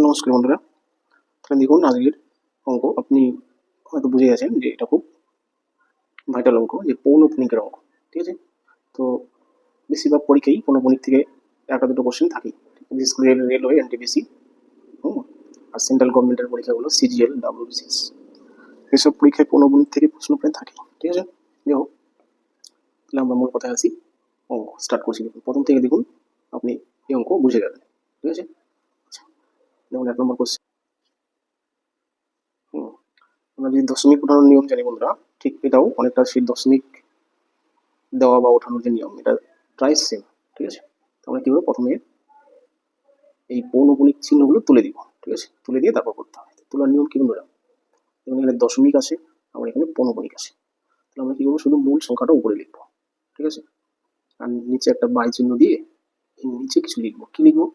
নমস্কার বন্ধুরা। তাহলে দেখুন আজকের অঙ্ক আপনি হয়তো বুঝে গেছেন যে এটা খুব ভাইটাল অঙ্ক, যে পৌনঃপুনিকের অঙ্ক। ঠিক আছে, তো বেশিরভাগ পরীক্ষায় পৌনঃপুনিক থেকে একটা দুটো কোশ্চেন থাকেই, বিশেষ করে রেলওয়ে, এনটিপিসি আর সেন্ট্রাল গভর্নমেন্টের পরীক্ষাগুলো সিজিএল, ডাব্লিউবিসিএস, এসব পরীক্ষায় পৌনঃপুনিক থেকে প্রশ্ন প্রায় থাকে। ঠিক আছে, যাই হোক, তাহলে আমরা মূল কথায় আসি। অঙ্ক স্টার্ট করছি। দেখুন প্রথম থেকে দেখুন, আপনি এই অঙ্ক বুঝে যাবেন। ঠিক আছে, আচ্ছা, যেমন 1 নম্বর কোশ্চেন। আমরা যদি দশমিক উঠানোর নিয়ম জানি বন্ধুরা, ঠিক এটাও অনেকটা সেই দশমিক দেওয়া বা ওঠানোর যে নিয়ম, এটা প্রায় সেম। ঠিক আছে, আমরা কি করবো, প্রথমে এই পৌনঃপুনিক চিহ্নগুলো তুলে দিব। ঠিক আছে, তুলে দিয়ে তারপর করতে হবে। তোলার নিয়ম কি বন্ধুরা, যেমন এখানে দশমিক আছে, আবার এখানে পৌনঃপুনিক আছে, তাহলে আমরা কি করবো, শুধু মূল সংখ্যাটা উপরে লিখবো। ঠিক আছে, আর নিচে একটা বাই চিহ্ন দিয়ে নিচে কিছু লিখবো। কি লিখবো,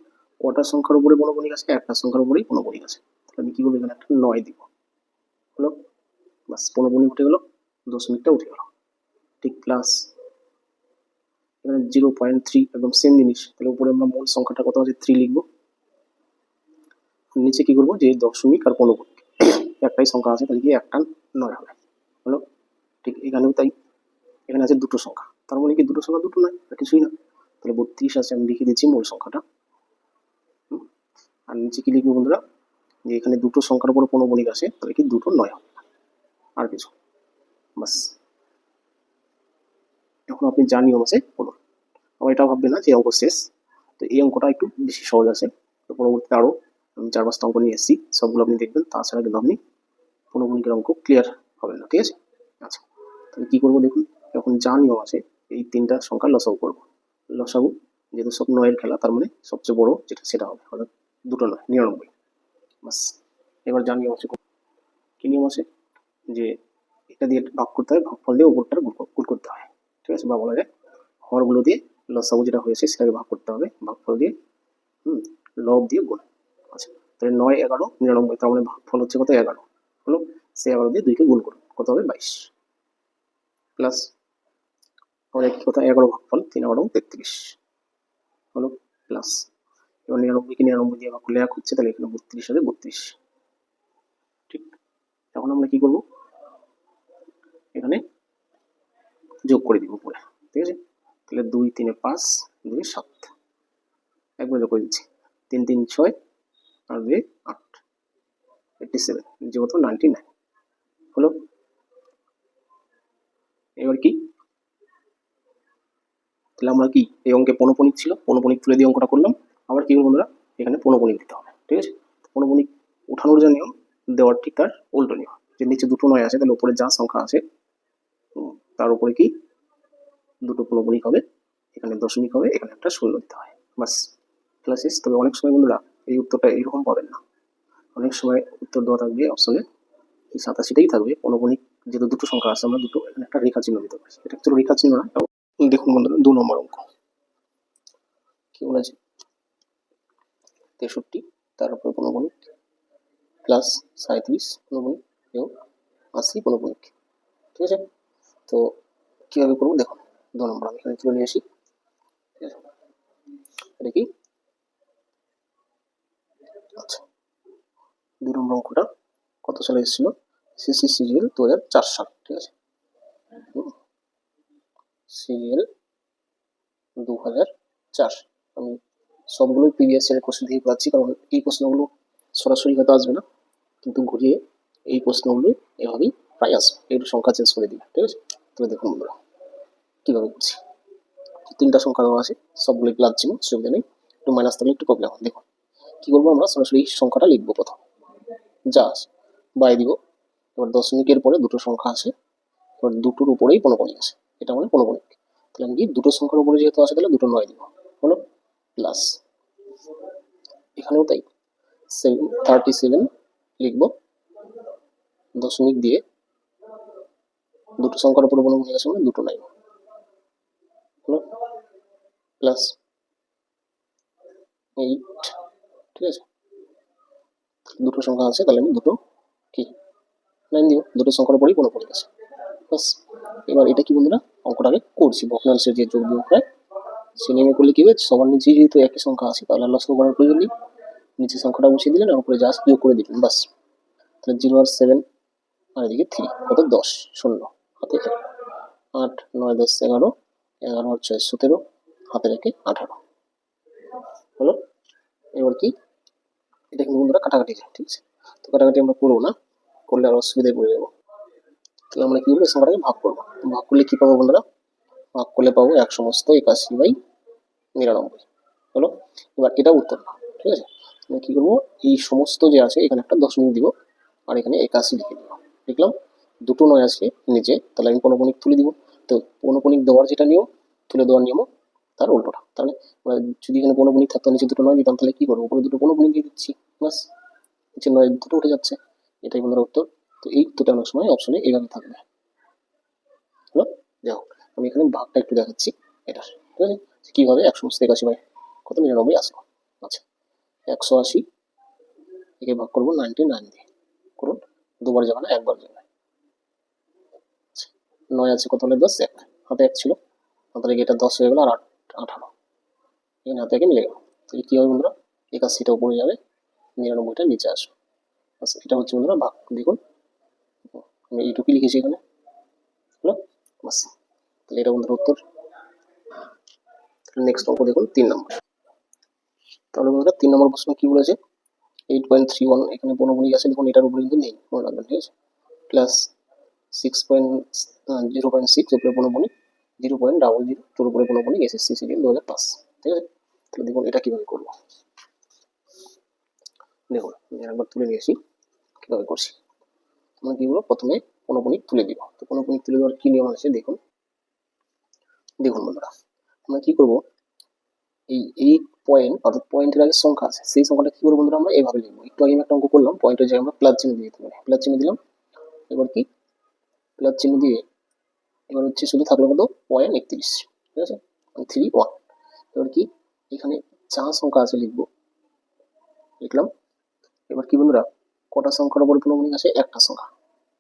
কটা সংখ্যার উপরে পৌনঃপুনিক আছে, একটা সংখ্যার উপরেই পৌনঃপুনিক আছে। তাহলে আমি কি করবো, এখানে একটা 9 দিব। হলো, বাস, পৌনঃপুনিক উঠে গেল, দশমিকটা উঠে গেল। ঠিক, প্লাস এখানে 0.3, একদম সেম জিনিস। তাহলে উপরে আমরা মূল সংখ্যাটা কত আছে, 3 লিখবো। নিচে কি করবো, যে দশমিক আর পৌনঃপুনিক একটাই সংখ্যা আছে, তাহলে কি একটা 9 হবে। হলো, ঠিক এখানেও তাই। এখানে আছে দুটো সংখ্যা, তার মানে কি দুটো সংখ্যা দুটো নয়, কিছুই না। তাহলে 32 আছে, আমি লিখে দিচ্ছি মূল সংখ্যাটা। আর নিচে কি লিখবো বন্ধুরা, যে এখানে দুটো সংখ্যার উপর পৌনঃপুনিক আছে, তাহলে কি দুটো 9 হবে, আর কিছু, বাস। এখন আপনি যা নিয়ম আছে বলুন। আবার এটা ভাববে না যে অঙ্ক শেষ। তো এই অঙ্কটা একটু বেশি সহজ আছে, তো পরবর্তীতে আরো আমি 4-5টা অঙ্ক নিয়ে এসেছি, সবগুলো আপনি দেখবেন। তাছাড়া কিন্তু আপনি পৌনঃপুনিকের অঙ্ক ক্লিয়ার হবেন না। ঠিক আছে, আচ্ছা, তাহলে কি করবো দেখুন। এখন যা নিয়ম আছে, এই তিনটা সংখ্যা লসাগু করবো। লসাগু যেহেতু সব 9-এর খেলা, তার মানে সবচেয়ে বড় যেটা সেটা হবে, অর্থাৎ দুটো 9, 99। বাস, এবার যা নিয়ম আছে, কি নিয়ম আছে, যে এটা দিয়ে ভাগ করতে হয়, ভাগফল দিয়ে উপরটার গুণ করতে হয়। ঠিক আছে, বা বলা যায় হরগুলো দিয়ে লসাগু যেটা হয়েছে সেটাকে ভাগ করতে হবে, ভাগফল দিয়ে লব দিয়ে গুণ। আচ্ছা, তাহলে 9, 11, 99, তার মানে ভাগফল হচ্ছে কত, 11 হলো। সে 11 দিয়ে 2কে গুণ করুন, কত হবে, 22। প্লাস আমাদের একই কথা, 11 ভাগফল 3 11 33 হলো। প্লাস এবার 99কে 99 দিয়ে ভাগ করলে 1 হচ্ছে, তাহলে এখানে 32 হবে, 32। ঠিক, এখন আমরা কি করবো, এখানে যোগ করে দিব উপরে। ঠিক আছে, তাহলে 2 3 5, 2 7, একবার যোগ করে দিচ্ছি, 3 3 6 আর 2 8, 87, যে কত, 99 হলো। এবার কি, তাহলে আমরা কি, এই অঙ্কে পৌনঃপুনিক ছিল, পৌনঃপুনিক তুলে দিয়ে অঙ্কটা করলাম। আবার কি করবো বন্ধুরা, এখানে পৌনঃপুনিক দিতে হবে। ঠিক আছে, পৌনঃপুনিক উঠানোর যে নিয়ম, দেওয়ার ঠিক তার উল্টো নিয়ম, যে নিচে দুটো 9 আছে, তাহলে উপরে যা সংখ্যা আছে তার উপরে কি দুটো পৌনঃপুনিক হবে, এখানে দশমিক হবে, এখানে একটা শূন্য দিতে হয়, বাস, খেলা শেষ। তবে অনেক সময় বন্ধুরা এই উত্তরটা এইরকম পাবেন না, অনেক সময় উত্তর দেওয়া থাকবে অপশনে এই 87টাই থাকবে পৌনঃপুনিক, যেহেতু দুটো সংখ্যা আছে, আমরা দুটো এখানে একটা রেখা চিহ্ন দিতে পারি। এটা হচ্ছে রেখা চিহ্ন না। দেখুন বন্ধুরা, 2 নম্বর অঙ্ক কি বলেছে, 63 তার উপরে পৌনঃপুনিক প্লাস 37 পৌনঃপুনিক এবং 80 পৌনঃপুনিক। ঠিক আছে, তো কিভাবে করবো দেখুন। 2 নম্বর আমি এখানে তুলে নিয়ে আসি। ঠিক আছে, এটা কি, আচ্ছা, 2 নম্বর অঙ্কটা কত সালে এসেছিল, সিসি সিরিয়াল 2004 সাল। ঠিক আছে, সিরিয়াল 2004। আমি সবগুলোই প্রিভিয়াস ইয়ারের কোশ্চেন থেকে পাচ্ছি, কারণ এই প্রশ্নগুলো সরাসরি হয়তো আসবে না, কিন্তু ঘুরিয়ে এই প্রশ্নগুলো এভাবেই প্রায় আসবে, একটু সংখ্যা চেঞ্জ করে দিবে। ঠিক আছে, তবে দেখুন বন্ধুরা কীভাবে করছি। 3টা সংখ্যা দেওয়া আছে, সবগুলোই প্লাস চিহ্ন, সুবিধা নেই, একটু মাইনাস থাকলে একটু প্রবলেম হয়। দেখুন কী করবো, আমরা সরাসরি এই সংখ্যাটা লিখবো প্রথম, যা আছে বাই দিব। এবার দশমিকের পরে দুটো সংখ্যা আছে, এবার দুটোর উপরেই পৌনঃপুনিক আছে, এটা মানে পৌনঃপুনিক। তাহলে আমি কি, দুটো সংখ্যার উপরে যেহেতু আছে, তাহলে দুটো 9 দিব, হলো। প্লাস এখানেও তাই, 37 লিখবো, দশমিক দিয়ে দুটো সংখ্যার উপরে পৌনঃপুনিক আছে মানে দুটো 9 হলো। প্লাস 8, ঠিক আছে, দুটো সংখ্যা আছে, তাহলে আমি দুটো কি 9 দিব, দুটো সংখ্যার উপরেই পৌনঃপুনিক আছে, বাস। এবার এটা কি বন্ধুরা, অঙ্কটাকে করছি ভগ্নাংশের যে যোগ বিয়োগ হয় সে নিয়মে করলে কি হবে, সবার নিচে যেহেতু একই সংখ্যা আছে, তাহলে লসাগু করার প্রয়োজন নেই, নিচে সংখ্যাটা বসিয়ে দিলেন আর উপরে জাস্ট যোগ করে দিলেন, বাস। তাহলে 0 আর 7 আর এদিকে 3 কত 10 শূন্য হাতে 8 9 10 11 11 আর 6 17 হাতে রেখে 18 হলো। এবার কি এটা কিন্তু বন্ধুরা কাটাকাটি যায়, ঠিক আছে? তো কাটাকাটি আমরা করবো না, করলে আর অসুবিধায় পড়ে যাবো। তাহলে আমরা কি করবো, এই সংখ্যাটাকে ভাগ করবো। ভাগ করলে কি পাবো বন্ধুরা, ভাগ করলে পাবো 1 সমস্ত 81/99 হলো। এবার এটা উত্তর না, ঠিক আছে? আমরা কি করবো, এই সমস্ত যে আছে এখানে একটা দশমিক দিব আর এখানে 81 লিখে দিব। লিখলাম, দুটো 9 আছে নিচে, তাহলে আমি পৌনঃপুনিক তুলে দিব। তো পৌনঃপুনিক দেওয়ার যেটা নিয়ম, তুলে দেওয়ার নিয়মও তার উল্টোটা। তাহলে আমরা যদি এখানে পৌনঃপুনিক থাকতো নিচে দুটো 9 দিতাম, তাহলে কি করবো, উপরে দুটো পৌনঃপুনিক দিয়ে দিচ্ছি, বাস। নিচে 9 দুটো উঠে যাচ্ছে, এটাই বন্ধুরা উত্তর। তো এই উত্তরটা অনেক সময় অপশনে এইভাবে থাকবে, হলো। যাই হোক, আমি এখানে ভাগটা একটু দেখাচ্ছি এটা, ঠিক আছে? কিভাবে 1 সমস্ত 81 কত 99 আসলো। আচ্ছা, 180 একে ভাগ করবো 99 দিয়ে, করুন। দুবার যাবে না, একবার যাবে। 9 আছে কত হলে 10, 1 হাতে 1 ছিল, হাতে এটা 10 হয়ে গেল আর 8 18, এখানে হাতে একে মিলে গেল। তাহলে কি হবে বন্ধুরা, 81টা উপরে যাবে, 99টা নিচে আসবে। আচ্ছা, এটা হচ্ছে বন্ধুরা ভাগ। দেখুন আমি এইটুকুই লিখেছি এখানে, হলো, বাস। তাহলে এটা বন্ধুরা উত্তর। নেক্সট অঙ্ক দেখুন 3 নম্বর। তাহলে বন্ধুরা 3 নম্বর প্রশ্ন কি বলেছে, 8.31 এখানে পৌনঃপুনিক আছে, দেখুন এটার উপরে কিন্তু নেই, মনে রাখবেন, ঠিক আছে? প্লাস 0.6 উপরে পৌনঃপুনিক, 0.00 তোর উপরে পৌনঃপুনিক, এসএসসি সিরিয়াল 2005, ঠিক আছে? তাহলে দেখুন এটা কিভাবে করবো, দেখুন আমি একবার তুলে নিয়েছি, কিভাবে করছি। আমরা কি করবো, প্রথমে পৌনঃপুনিক তুলে দিব। তো পৌনঃপুনিক তুলে দেওয়ার কি নিয়ম আছে দেখুন। দেখুন বন্ধুরা, আমরা কি করবো, এই 8 পয়েন্ট অর্থাৎ পয়েন্টের আগে সংখ্যা আছে, সেই সংখ্যাটা কি করবো বন্ধুরা, আমরা এইভাবে লিখবো। একটু আগে আমি একটা অঙ্ক করলাম, পয়েন্টের জায়গায় আমরা প্লাস চিহ্ন দিয়ে দিতে পারি, প্লাস চিহ্ন দিলাম। এবার কি প্লাস চিহ্ন দিয়ে এবার হচ্ছে শুধু থাকলো কত 0.31, ঠিক আছে, 31। এবার কি এখানে যা সংখ্যা আছে লিখবো, লিখলাম। এবার কি বন্ধুরা, কটা সংখ্যার উপর পৌনঃপুনিক আছে, একটা সংখ্যা,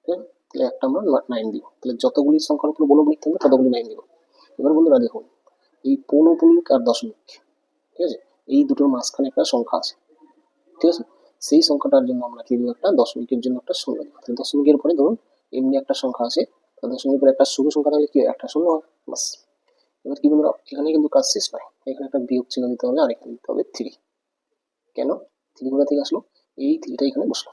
ঠিক আছে? তাহলে একটা আমরা 9 দিব। তাহলে যতগুলি সংখ্যার উপর পৌনঃপুনিক থাকবে ততগুলি 9 দিব। এবার বন্ধুরা দেখুন, এই পৌনঃপুনিক আর দশমিক, ঠিক আছে, এই দুটোর মাঝখানে একটা সংখ্যা আছে, ঠিক আছে? সেই সংখ্যাটার জন্য আমরা কি দিব, একটা দশমিকের জন্য একটা শূন্য দিব। তাহলে দশমিকের পরে ধরুন এমনি একটা সংখ্যা আছে, দশমিকের পরে একটা শুধু সংখ্যা থাকলে কি হয়, একটা শূন্য হয়, বাস। এবার কি বন্ধুরা, এখানে কিন্তু কাজ শেষ নয়, এখানে একটা বিয়োগ চিহ্ন দিতে হবে আর এখানে দিতে হবে 3। কেন 3 কোথা থেকে আসলো, এই 3টা এখানে বসলো।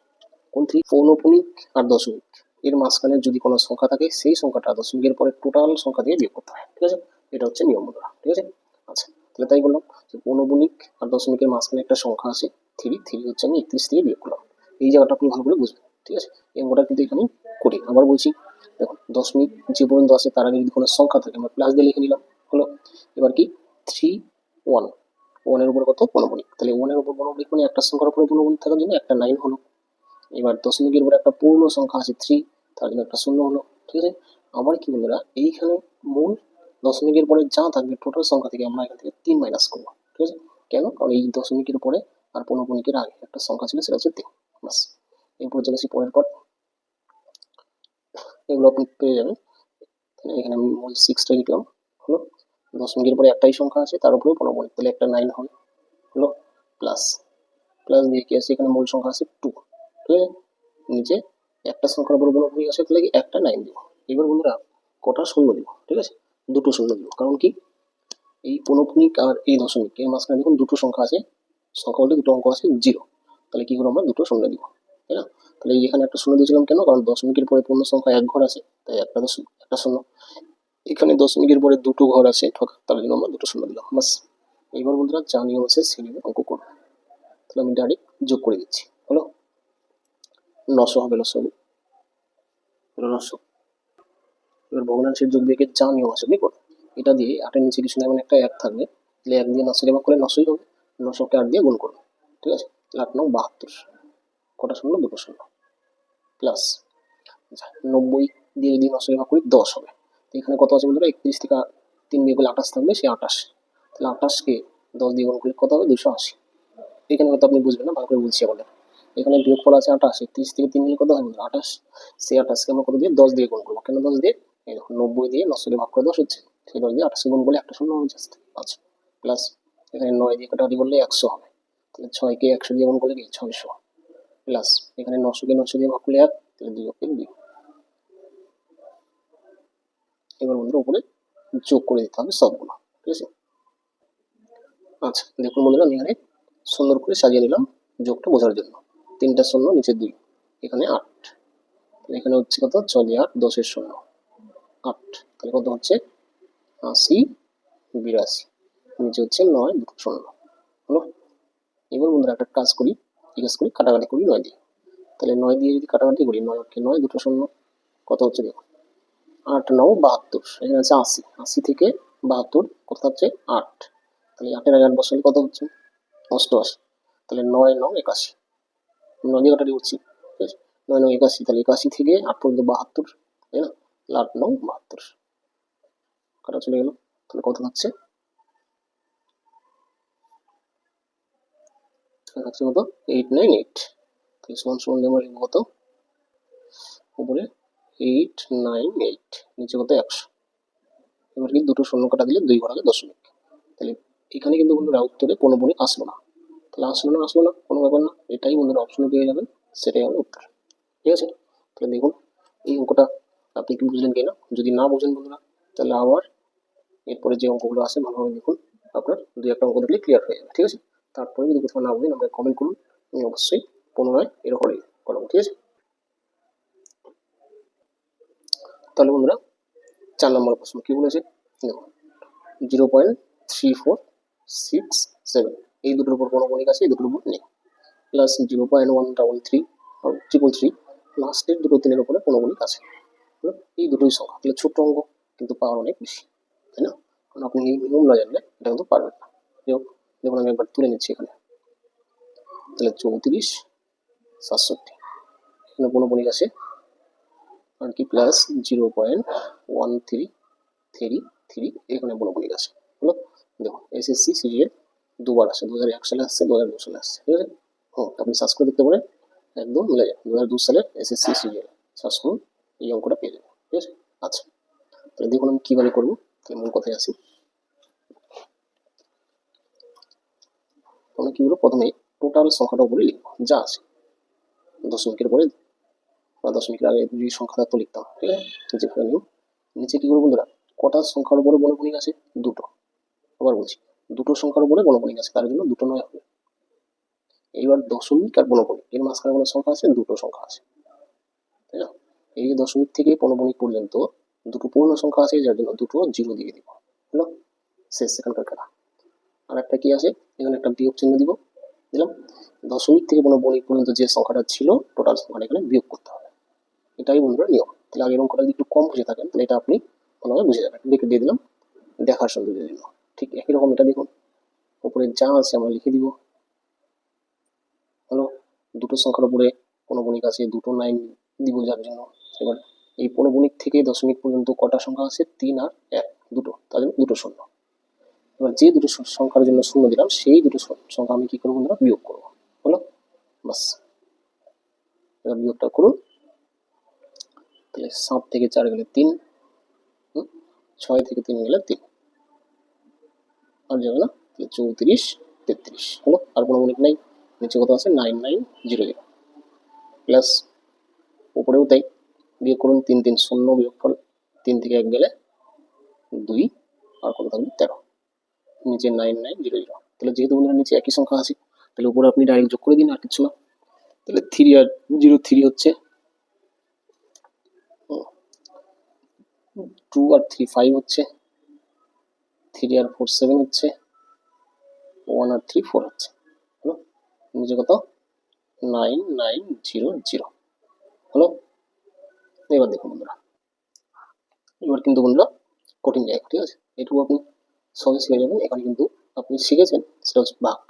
কোন 3, পৌনঃপুনিক আর দশমিক এর মাঝখানে যদি কোনো সংখ্যা থাকে, সেই সংখ্যাটা দশমিকের পরে টোটাল সংখ্যা দিয়ে বিয়োগ করতে হয়, ঠিক আছে? এটা হচ্ছে নিয়ম বন্ধুরা, ঠিক আছে? আচ্ছা, তাহলে তাই বললাম যে পৌনঃপুনিক আর দশমিকের মাঝখানে একটা সংখ্যা আছে 3, 3 হচ্ছে আমি 31 দিয়ে বিয়োগ করলাম। এই জায়গাটা আপনি ভালো করে বুঝবেন, ঠিক আছে? এই অঙ্কটা কিন্তু এখানে করি। আবার বলছি, দেখুন দশমিক যে পর্যন্ত আছে তার আগে যদি কোনো সংখ্যা থাকে আমরা প্লাস দিয়ে লিখে নিলাম, হলো। এবার কি 3 1, 1 এর উপর কত পৌনঃপুনিক, তাহলে 1 এর উপর পৌনঃপুনিক মানে একটা সংখ্যার উপরে পৌনঃপুনিক থাকার জন্য একটা 9 হলো। এবার দশমিকের উপরে একটা পূর্ণ সংখ্যা আছে 3, তার জন্য একটা শূন্য হলো, ঠিক আছে? আবার কি বন্ধুরা, এইখানে মূল দশমিকের পরে যা থাকবে টোটাল সংখ্যা থেকে আমরা এখান থেকে 3 মাইনাস করবো, ঠিক আছে? কেন, কারণ এই দশমিকের পরে আর পৌনঃপুনিকের আগে একটা সংখ্যা ছিল, সেটা হচ্ছে 3, বাস। এরপর চলে আসি পরের পর, এগুলো আপনি পেয়ে যাবেন। এখানে আমি মূল 6টা লিখলাম, হলো। দশমিকের পরে একটাই সংখ্যা আছে, তার উপরে পৌনঃপুনিক, তাহলে একটা 9 হবে, হলো। প্লাস প্লাস দিয়ে কি আছে, এখানে মূল সংখ্যা আছে 2, ঠিক আছে? নিচে একটা সংখ্যার উপর পৌনঃপুনিক আছে, তাহলে কি একটা 9 দিব। এবার বন্ধুরা কটা শূন্য দিব, ঠিক আছে, দুটো শূন্য দিব। কারণ কি, এই পৌনঃপুনিক আর এই দশমিক এর মাঝখানে দেখুন দুটো সংখ্যা আছে, সংখ্যা বলতে দুটো অঙ্ক আছে 0, তাহলে কি করবো, আমরা দুটো শূন্য দিব, তাই না? তাহলে এখানে একটা শূন্য দিয়েছিলাম কেন, কারণ দশমিকের পরে পূর্ণ সংখ্যা এক ঘর আছে, তাই একটা শূন্য। এখানে দশমিকের পরে দুটো ঘর আছে, তার জন্য আমরা দুটো শূন্য দিলাম, বাস। এইবার বন্ধুরা যা নিয়ম আছে সেই নিয়মে অঙ্ক করবো। তাহলে আমি ডাইরেক্ট যোগ করে দিচ্ছি, হলো। 900 হবে, 900 হলো, 900। এবার ভগ্নাংশের যোগ বিয়োগের যা নিয়ম আছে আপনি করুন। এটা দিয়ে 8 এর নিচে কিছু না, মানে একটা 1 থাকবে, তাহলে 1 দিয়ে 900 ভাগ করলে 900ই হবে। 900কে 8 দিয়ে গুণ করুন, ঠিক আছে? তাহলে 8 9 72, কটা শূন্য, দুটো শূন্য। প্লাস 90 দিয়ে যদি 900 ভাগ করি 10 হবে। তো এখানে কত আছে বন্ধুরা, 31 থেকে 3 বিয়োগ করলে 28 থাকবে, সেই 28। তাহলে 28কে 10 দিয়ে গুণ করলে কত হবে, 280। এখানে হয়তো আপনি বুঝবেন না, ভালো করে বলছি আমাদের। এখানে বিয়োগফল আছে 28, 31 থেকে 3 গেলে কত হয় বন্ধুরা, 28। সেই 28কে আমরা কত দিয়ে, 10 দিয়ে গুণ করবো। কেন 10 দিয়ে, এই দেখুন 90 দিয়ে 900 দিয়ে ভাগ করে 10 হচ্ছে, সেই 10 দিয়ে 28 গুণ করলে একটা শূন্য হবে জাস্ট, আচ্ছা। প্লাস এখানে 9 দিয়ে কাটাকাটি করলে 100 হবে, তাহলে 6কে 100 দিয়ে গুণ করলে কি 600 প্লাস এখানে 900কে 900 দিয়ে ভাগ করলে 1, তাহলে 2 কে 2। এবার বন্ধুরা উপরে যোগ করে দিতে হবে সবগুলো, ঠিক আছে। আচ্ছা দেখুন বন্ধুরা, আমি এখানে সুন্দর করে সাজিয়ে নিলাম যোগটা বোঝার জন্য। 3টা শূন্য, নিচে 2, এখানে 8, এখানে হচ্ছে কত 6 দিয়ে 8, 10 এর শূন্য 8, তাহলে কত হচ্ছে 80 82, নিচে হচ্ছে 9 দুটো শূন্য হলো। এবার বন্ধুরা একটা কাজ করি, কাটাকাটি করি 9 দিয়ে। তাহলে 9 দিয়ে যদি কাটাকাটি করি, 9 কে 9, দুটো শূন্য, কত হচ্ছে দেখো 8 9 72, এখানে আছে 80, 80 থেকে 72 কত হচ্ছে 8, তাহলে 8 এর আগে 8 বসালে কত হচ্ছে 88, তাহলে 9 9 81, 9 দিয়ে কাটাকাটি করছি, ঠিক আছে। 9 9 81, তাহলে 81 থেকে 8 পর্যন্ত 72, তাই না, 8 9 72 কাটা চলে গেল। তাহলে কত হচ্ছে কত 898, তাহলে সমান সমান আমরা লিখবো কত উপরে 898, নিচে কত 100। এবার কি দুটো শূন্য কাটা দিলে 2 ঘর আগে দশমিক, তাহলে এখানে কিন্তু বন্ধুরা উত্তরে কোনো বণিক আসলো না। তাহলে আসলো না কোনো ব্যাপার না, এটাই বন্ধুরা অপশনে পেয়ে যাবেন, সেটাই হবে উত্তর, ঠিক আছে। তাহলে দেখুন এই অঙ্কটা আপনি কি বুঝলেন কিনা, যদি না বুঝেন বন্ধুরা তাহলে আবার এরপরে যে অঙ্কগুলো আছে ভালোভাবে দেখুন, আপনার 2-1টা অঙ্ক দেখলে ক্লিয়ার হয়ে যাবে, ঠিক আছে। তারপরে যদি কোথাও না বুঝেন আমাকে কমেন্ট করুন, আমি অবশ্যই পুনরায় এরপরে করাবো, ঠিক আছে। তাহলে বন্ধুরা 4 নম্বর প্রশ্ন কি বলেছে দেখুন, 0.3467, এই দুটোর উপর কোনো গণিত আছে, এই দুটোর উপর নেই, প্লাস 0.133 লাস্টের দুটো 3-এর উপরে কোনো গণিত আছে। এই দুটোই সংখ্যা, তাহলে ছোট্ট অঙ্ক কিন্তু পাওয়ার অনেক বেশি, তাই না। কারণ আপনি এই নিয়ম না জানলে এটা কিন্তু পারবেন না। দেখুন আমি একবার তুলে নিচ্ছি এখানে, তাহলে 34 67, এখানে কোনো গণিত আছে আর কি, প্লাস 0.1333, এখানে কোনো গণিত আছে হলো। দেখুন এসএসসি সিরিয়াল দুবার আসে, 2001 সালে আসছে, 2002 সালে আসছে, ঠিক আছে। আপনি সার্চ করে দেখতে পারেন, একদম মিলে যায়, 2002 সালের এসএসসি সিরিয়াল সার্চ করুন, এই অঙ্কটা পেয়ে যাবেন, ঠিক আছে। আচ্ছা তাহলে দেখুন আমি কিভাবে করবো, তাহলে মূল কথায় আসি। আমরা কি করবো, প্রথমে টোটাল সংখ্যাটা উপরে লিখবো যা আছে, দশমিকের পরে বা দশমিকের আগে যদি সংখ্যা থাকতো লিখতাম, ঠিক আছে। যেখানে নিয়ম, নিচে কি করবো বন্ধুরা, কটা সংখ্যার উপরে বর্গমূল আছে, দুটো, আবার বলছি দুটো সংখ্যার উপরে বর্গমূল আছে, তার জন্য দুটো নয় হবে। এইবার দশমিক আর বর্গমূল এর মাঝখানে কোনো সংখ্যা আছে, দুটো সংখ্যা আছে, তাই না। এই যে দশমিক থেকে বর্গমূল পর্যন্ত দুটো পূর্ণ সংখ্যা আছে, যার জন্য দুটো জিরো দিয়ে দিব, হলো শেষ সেখানকার খেলা। আর একটা কি আছে, এখানে একটা বিয়োগ চিহ্ন দিব, দিলাম। দশমিক থেকে বর্গমূল পর্যন্ত যে সংখ্যাটা ছিল টোটাল সংখ্যাটা এখানে বিয়োগ করতে হবে, এটাই বন্ধুরা নিয়ম। তাহলে আগের অঙ্কটা যদি একটু কম বুঝে থাকেন তাহলে এটা আপনি ভালোভাবে বুঝে যাবেন, লিখে দিয়ে দিলাম দেখার সৌন্দর্যের জন্য। ঠিক একই রকম এটা দেখুন, উপরে যা আছে আমরা লিখে দিব, হলো দুটো সংখ্যার উপরে পৌনঃপুনিক আছে, দুটো 9 দিব যার জন্য। এবার এই পৌনঃপুনিক থেকে দশমিক পর্যন্ত কটা সংখ্যা আছে, 3 আর 1, দুটো, তার জন্য দুটো শূন্য। এবার যে দুটো সংখ্যার জন্য শূন্য দিলাম সেই দুটো সংখ্যা আমি কি করবো বন্ধুরা, বিয়োগ করবো, হলো বাস। এবার বিয়োগটা করুন, তাহলে 7 থেকে 4 গেলে 3, 6 থেকে 3 গেলে 3, আর যাবে না, তাহলে 34 33 হলো, আর কোনো গণিত নাই। নিচে কত আছে 9900, প্লাস উপরেও তাই, বিয়োগ করুন 3 3 0, বিয়োগফল 3 থেকে 1 গেলে 2, আর কত থাকবে 13, নিচে 9900। তাহলে যেহেতু বন্ধুরা নিচে একই সংখ্যা আছে, তাহলে উপরে আপনি ডাইরেক্ট যোগ করে দিন, আর কিছু না। তাহলে 3 আর 03 হচ্ছে 2 আর 3 5 হচ্ছে, 3 আর 4 7 হচ্ছে, 1 আর 3 4 হচ্ছে, হলো নিচে কত 9900 হলো। এবার দেখুন বন্ধুরা, এবার কিন্তু বন্ধুরা কঠিন জায়গা, ঠিক আছে, এটুকু আপনি সহজে শিখে যাবেন। এখানে কিন্তু আপনি শিখেছেন সেটা হচ্ছে ভাগ,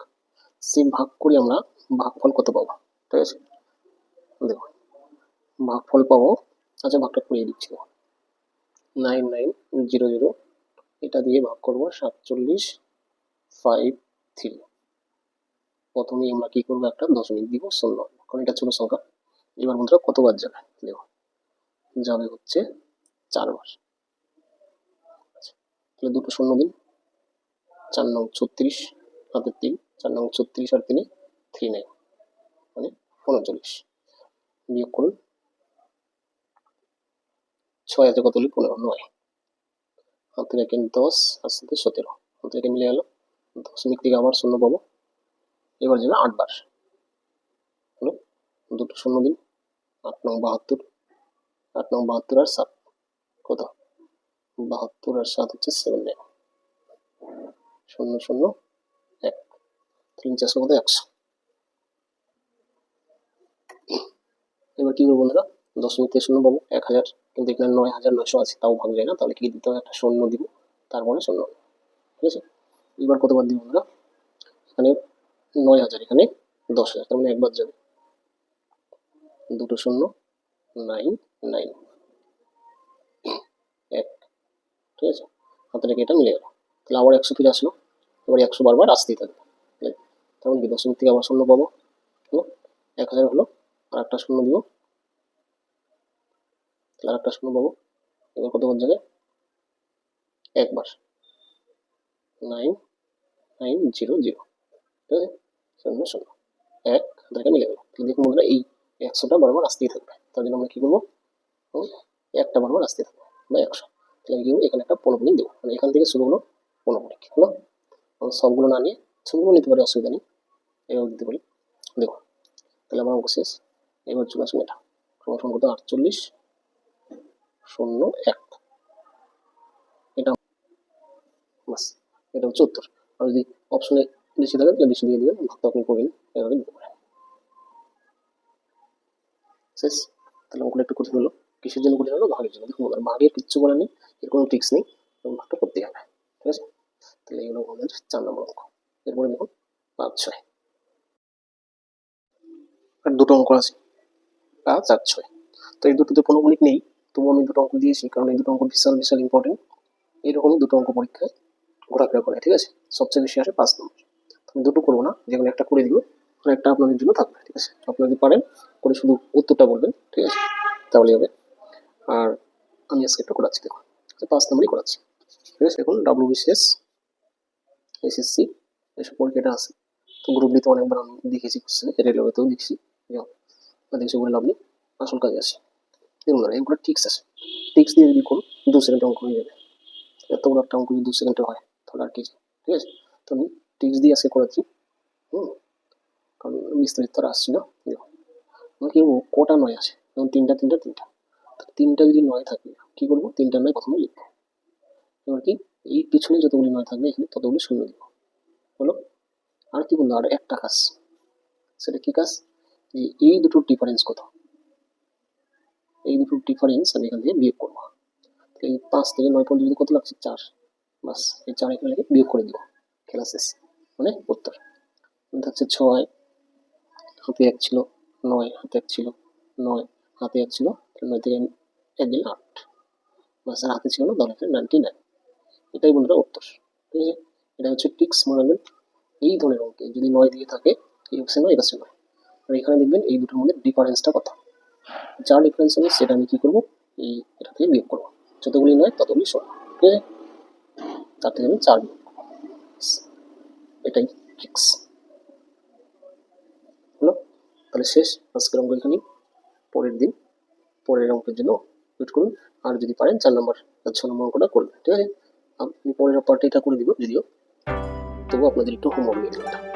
সেই ভাগ করে আমরা ভাগফল কত পাবো, ঠিক আছে। দেখুন ভাগফল পাবো, আচ্ছা ভাগটা করিয়ে দিচ্ছি, 9900, এটা দিয়ে ভাগ করবো 4753। প্রথমেই আমরা কি করবো, একটা দশমিক দিব শূন্য, কারণ এটা ছোট সংখ্যা। এবার বন্ধুরা কতবার যাবে, দেখো যাবে হচ্ছে 4 বার। তাহলে দুটো শূন্য দিন, 4 নং 36 হাতে 3, 4 নং 36 আর 3 39 মানে 39, বিয়োগ করুন 6 আছে কত হলো 15, 9 হাতে রাখেন 10 আর সাথে 17, হাতে রেখে মিলে গেল, দশমিক থেকে আবার শূন্য পাবো, এবার যাবে 8 বার হলো, দুটো শূন্য দিন, 8 নং 72, 8 নং 72 আর 7 কত, 72 আর 7 হচ্ছে 79, 0 0 1, 3 400 কত 100। এবার কি করবো বন্ধুরা, দশমিক থেকে শূন্য পাবো 1000, কিন্তু এখানে 9900 আছে, তাও ভাগ যায় না, তাহলে কি দিতে হবে, একটা শূন্য দিব, তারপরে শূন্য, ঠিক আছে। এবার কতবার দিব বন্ধুরা, এখানে 9000, এখানে 10000, তার মানে একবার যাবে, দুটো শূন্য 9 9 1, ঠিক আছে, হাতে রেখে এটা মিলে গেল, তাহলে আবার 100 ফিরে আসলো, এবার 100 বারবার আসতেই থাকবে, তখন কি দশমিক থেকে আবার শূন্য পাবো, 1000 হলো, আর একটা শূন্য দিব, তাহলে আর একটা শূন্য পাবো, এবার কতবার যাবে, একবার 9 9 0 0, ঠিক আছে, 0 0 1, হাতে মিলে গেল। তাহলে দেখুন বন্ধুরা, এই 100টা বারবার আসতেই থাকবে, তার জন্য আমরা কি করবো, একটা বারবার আসতে থাকবে বা 100, তাহলে কি করবো, এখানে একটা পৌনঃপুনিক দেবো, মানে এখান থেকে শুরু হলো পৌনঃপুনিক হলো, সবগুলো না নিয়ে সবগুলো নিতে পারি, অসুবিধা নেই, এভাবে দিতে পারি। দেখো তাহলে আমার অঙ্ক শেষ, এবার চলে আসুন এটা, ক্রমশ কত 48 0 1, এটা বাস, এটা হচ্ছে উত্তর। আর যদি অপশনে বেশি থাকে তাহলে বেশি দিয়ে দিবেন, ভাগ আপনি করবেন, এভাবে দিতে পারেন। শেষ, তাহলে অঙ্কটা একটু কঠিন হলো, কিসের জন্য কঠিন হলো, ভাগের জন্য। দেখুন ভাগের কিচ্ছু বলার নেই, এর কোনো ট্রিক্স নেই, ভাগটা করতেই হবে, ঠিক আছে। তাহলে এগুলো আমাদের 4 নম্বর অঙ্ক। এরপরে দেখুন 5 6, আর দুটো অঙ্ক আছে 5 আর 6, তো এই দুটোতে পৌনঃপুনিক নেই, তবুও আমি দুটো অঙ্ক দিয়েছি, কারণ এই দুটো অঙ্ক বিশাল বিশাল ইম্পর্টেন্ট, এইরকমই দুটো অঙ্ক পরীক্ষায় ঘোরাফেরা করে, ঠিক আছে। সবচেয়ে বেশি আসে 5 নম্বর, আমি দুটো করবো না, যেগুলো একটা করে দিব, আর একটা আপনাদের জন্য থাকবে, ঠিক আছে। আপনি যদি পারেন করে শুধু উত্তরটা বলবেন, ঠিক আছে, তাহলে হবে। আর আমি আজকে একটা করাচ্ছি, দেখুন 5 নম্বরই করাচ্ছি, ঠিক আছে। এখন WBCS SSC এসব পরীক্ষাটা আছে, তো গ্রুপ ডিতে অনেকবার আমি দেখেছি কোশ্চেন, রেলওয়েতেও দেখছি, দেখছি বলে লাভ নেই, আসল কাজে আসে। দেখুন দাদা এগুলো টিক্স আছে, টিক্স দিয়ে যদি করুন 2 সেকেন্ডে অঙ্ক হয়ে যাবে, এত বড় একটা অঙ্ক যদি 2 সেকেন্ডে হয় তাহলে আর কি, ঠিক আছে। তো আমি টিক্স দিয়ে আজকে করাচ্ছি, কারণ বিস্তারিত আর আসছি না। দেখুন আমি কি করবো, কটা নয় আছে, যেমন তিনটা তিনটা তিনটা, তিনটা যদি নয় থাকে কি করবো, তিনটা নয় প্রথমে লিখবো, এবার কি এই পিছনে যতগুলি নয় থাকবে এখানে ততগুলি শূন্য দিব, হলো। আর কি বলবো, আর একটা কাজ, সেটা কি কাজ, যে এই দুটোর ডিফারেন্স কত, এই দুটোর ডিফারেন্স আমি এখান থেকে বিয়োগ করবো, এই 5 থেকে 9 পর্যন্ত কত লাগছে 4, বাস এই 4 এখানে লিখে বিয়োগ করে দিব, খেলা শেষ, মানে উত্তর থাকছে 6 হাতে 1 ছিল, 9 হাতে 1 ছিল, 9 হাতে 1 ছিল, 9 থেকে 1 দিলে 8, বাস আর হাতে ছিল না, 10 এখানে 99, এটাই বন্ধুরা উত্তর, ঠিক আছে। এটা হচ্ছে টিক্স, মনে রাখবেন এই ধরনের অঙ্কে যদি 9 দিয়ে থাকে এই অপশন নয়, এই অপশন নয়, আর এখানে দেখবেন এই দুটোর মধ্যে ডিফারেন্সটা কত, যা ডিফারেন্স হবে সেটা আমি কি করবো, এই এটা থেকে বিয়োগ করবো, যতগুলি নয় ততগুলি শূন্য, ঠিক আছে, তার থেকে আমি 4 বিয়োগ করবো, এটাই ট্রিক্স, হলো। তাহলে শেষ আজকের অঙ্ক এখানেই, পরের দিন পরের অঙ্কের জন্য ওয়েট করুন, আর যদি পারেন 4 নম্বর আর 6 নম্বর অঙ্কটা করবেন, ঠিক আছে। আপনি পরের পার্টে এটা করে দিব যদিও, তবু আপনাদের একটু হোমওয়ার্ক দিয়ে দিলাম।